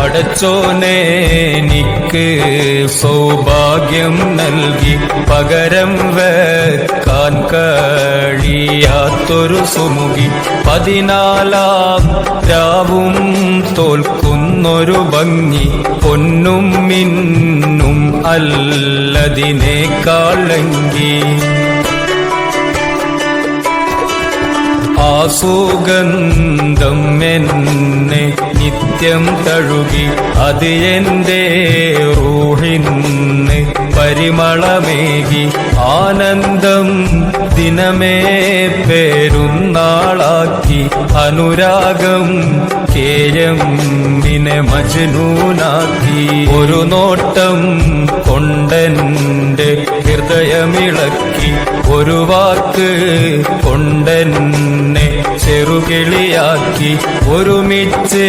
പടച്ചോനെ എനിക്ക് സൗഭാഗ്യം നൽകി പകരം വെക്കാൻ കഴിയാത്തൊരു സുമുഖി 14 രാവും തോൽക്കുന്നൊരു ഭംഗി പൊന്നും മിന്നും അല്ലതിനേക്കാളെങ്കി ആ സുഗന്ധം എന്നെ നിത്യം തഴുകി അത് എന്റെ റൂഹിന് പരിമളമേകി ആനന്ദം ദിനമേ പെരുന്നാളാക്കി അനുരാഗം കേയമ്മിനെ മജ്നൂനാക്കി ഒരു നോട്ടം കൊണ്ടെന്റെ ഹൃദയമിളക്കി ഒരു വാക്ക് കൊണ്ടെന്നെ ചെറുകിളിയാക്കി ഒരുമിച്ച്